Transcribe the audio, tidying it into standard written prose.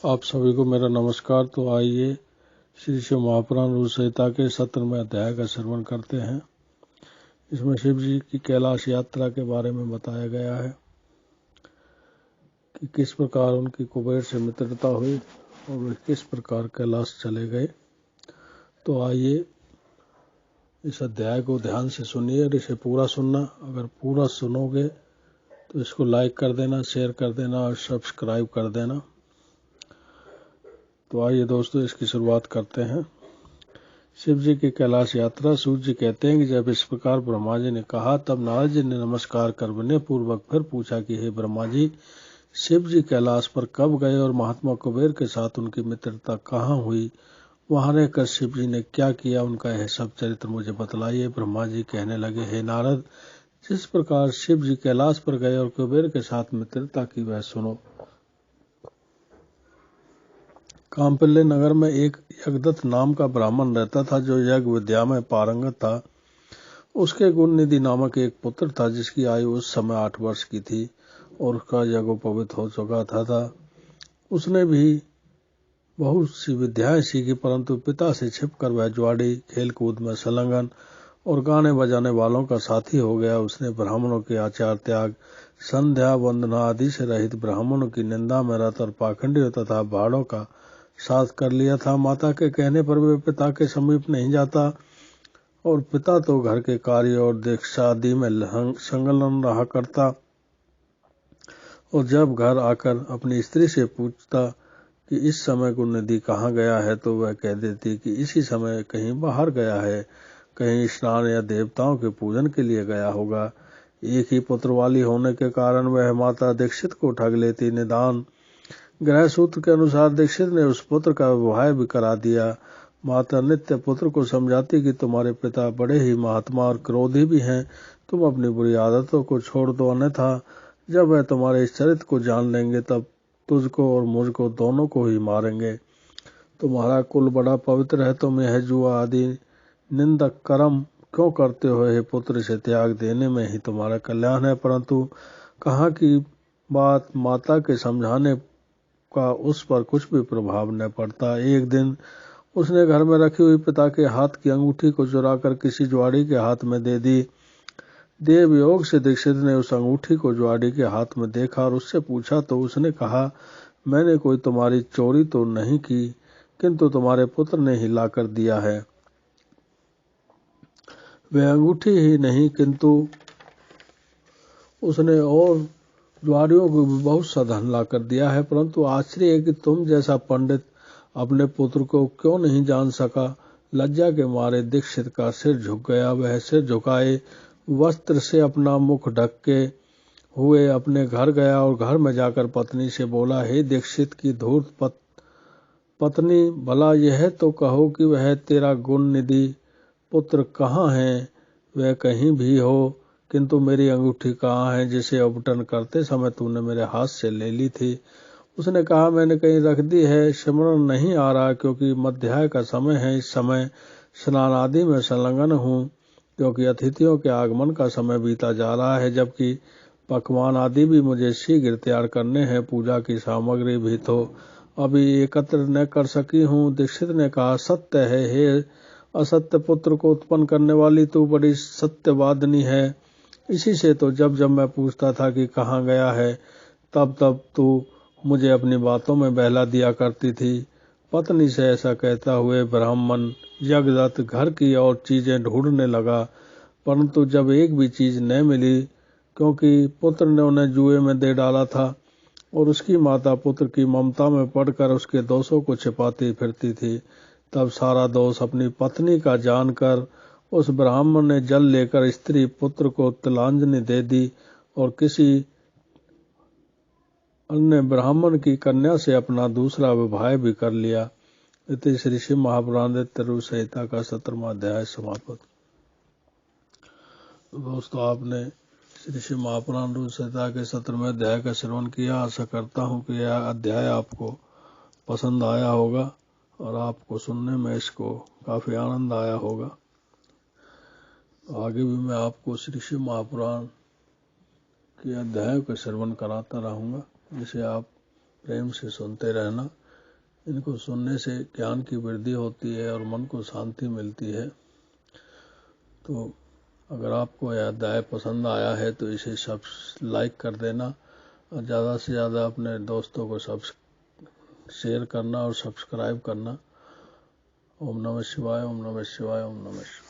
आप सभी को मेरा नमस्कार। तो आइए श्री शिव महापुराण रूप संहिता के 17वें अध्याय का श्रवण करते हैं। इसमें शिव जी की कैलाश यात्रा के बारे में बताया गया है कि किस प्रकार उनकी कुबेर से मित्रता हुई और वे किस प्रकार कैलाश चले गए। तो आइए इस अध्याय को ध्यान से सुनिए और इसे पूरा सुनना। अगर पूरा सुनोगे तो इसको लाइक कर देना, शेयर कर देना और सब्सक्राइब कर देना। तो आइए दोस्तों इसकी शुरुआत करते हैं। शिव जी की कैलाश यात्रा। सूर्य जी कहते हैं कि जब इस प्रकार ब्रह्मा जी ने कहा तब नारद जी ने नमस्कार कर विनय पूर्वक फिर पूछा कि हे ब्रह्मा जी, शिव जी कैलाश पर कब गए और महात्मा कुबेर के साथ उनकी मित्रता कहाँ हुई? वहां रहकर शिव जी ने क्या किया? उनका यह सब चरित्र मुझे बतलाइए। ब्रह्मा जी कहने लगे, हे नारद, जिस प्रकार शिव जी कैलाश पर गए और कुबेर के साथ मित्रता की वह सुनो। काम्पिल्य नगर में एक यज्ञदत्त नाम का ब्राह्मण रहता था जो यज्ञ विद्या में पारंगत था। उसके गुण निधि नामक एक पुत्र था जिसकी आयु उस समय 8 वर्ष की थी और उसका यज्ञोपवीत हो चुका था। उसने भी बहुत सी विद्याएं सीखी, परंतु पिता से छिपकर वह जुआड़ी, खेल कूद में संलग्न और गाने बजाने वालों का साथी हो गया। उसने ब्राह्मणों के आचार त्याग, संध्या वंदना आदि से रहित ब्राह्मणों की निंदा में रत और पाखंडियों तथा भाड़ों का साथ कर लिया था। माता के कहने पर वे पिता के समीप नहीं जाता और पिता तो घर के कार्य और दीक्षा आदि में संलग्न रहा करता और जब घर आकर अपनी स्त्री से पूछता कि इस समय को निधि कहाँ गया है तो वह कह देती कि इसी समय कहीं बाहर गया है, कहीं स्नान या देवताओं के पूजन के लिए गया होगा। एक ही पुत्र वाली होने के कारण वह माता दीक्षित को ठग लेती। निदान ग्रह सूत्र के अनुसार दीक्षित ने उस पुत्र का विवाह भी करा दिया। माता नित्य पुत्र को समझाती कि तुम्हारे पिता बड़े ही महात्मा और क्रोधी भी हैं, तुम अपनी बुरी आदतों को छोड़ दो, अन्यथा जब वह तुम्हारे इस चरित्र को जान लेंगे तब तुझको और मुझको दोनों को ही मारेंगे। तुम्हारा कुल बड़ा पवित्र है, तुम यह जुआ आदि निंदक कर्म क्यों करते हो? हे पुत्र, इसे त्याग देने में ही तुम्हारा कल्याण है। परंतु कहाँ की बात माता के समझाने का उस पर कुछ भी प्रभाव न पड़ता। एक दिन उसने घर में रखी हुई पिता के हाथ की अंगूठी को चुराकर किसी जुआड़ी के हाथ में दे दी। देव योग से दीक्षित ने उस अंगूठी को जुआड़ी के हाथ में देखा और उससे पूछा तो उसने कहा, मैंने कोई तुम्हारी चोरी तो नहीं की, किंतु तुम्हारे पुत्र ने ही लाकर दिया है। वह अंगूठी ही नहीं किंतु उसने और जुआरियों को भी बहुत सा धन ला कर दिया है। परंतु आश्चर्य है कि तुम जैसा पंडित अपने पुत्र को क्यों नहीं जान सका। लज्जा के मारे दीक्षित का सिर झुक गया। वह सिर झुकाए वस्त्र से अपना मुख ढक के हुए अपने घर गया और घर में जाकर पत्नी से बोला, हे दीक्षित की धूर्त पत्नी, भला यह तो कहो कि वह तेरा गुण निधि पुत्र कहाँ है? वह कहीं भी हो, किंतु मेरी अंगूठी कहाँ है जिसे अवटन करते समय तूने मेरे हाथ से ले ली थी? उसने कहा, मैंने कहीं रख दी है, स्मरण नहीं आ रहा, क्योंकि मध्याह्न का समय है। इस समय स्नान आदि में संलग्न हूँ, क्योंकि अतिथियों के आगमन का समय बीता जा रहा है, जबकि पकवान आदि भी मुझे शीघ्र तैयार करने हैं। पूजा की सामग्री भी तो अभी एकत्र न कर सकी हूँ। दीक्षित ने कहा, सत्य है, हे असत्य पुत्र को उत्पन्न करने वाली तू बड़ी सत्यवादिनी है। इसी से तो जब जब मैं पूछता था कि कहाँ गया है, तब तब तू मुझे अपनी बातों में बहला दिया करती थी। पत्नी से ऐसा कहता हुए ब्राह्मण यज्ञदत्त घर की और चीजें ढूंढने लगा, परंतु जब एक भी चीज न मिली, क्योंकि पुत्र ने उन्हें जुए में दे डाला था और उसकी माता पुत्र की ममता में पड़कर उसके दोषों को छिपाती फिरती थी, तब सारा दोष अपनी पत्नी का जानकर उस ब्राह्मण ने जल लेकर स्त्री पुत्र को तिलांजलि दे दी और किसी अन्य ब्राह्मण की कन्या से अपना दूसरा विवाह भी कर लिया। इति श्री शिव महापुराण रूप संहिता का 17वां अध्याय समाप्त। दोस्तों, आपने श्री शिव महापुराण रूप संहिता के 17वें अध्याय का श्रवण किया। आशा करता हूँ कि यह अध्याय आपको पसंद आया होगा और आपको सुनने में इसको काफी आनंद आया होगा। आगे भी मैं आपको श्री शिव महापुराण के अध्यायों का श्रवण कराता रहूँगा, जिसे आप प्रेम से सुनते रहना। इनको सुनने से ज्ञान की वृद्धि होती है और मन को शांति मिलती है। तो अगर आपको यह अध्याय पसंद आया है तो इसे सब लाइक कर देना और ज़्यादा से ज़्यादा अपने दोस्तों को सब शेयर करना और सब्सक्राइब करना। ओम नमः शिवाय, ओम नमः शिवाय, ओम नमः शिवाय।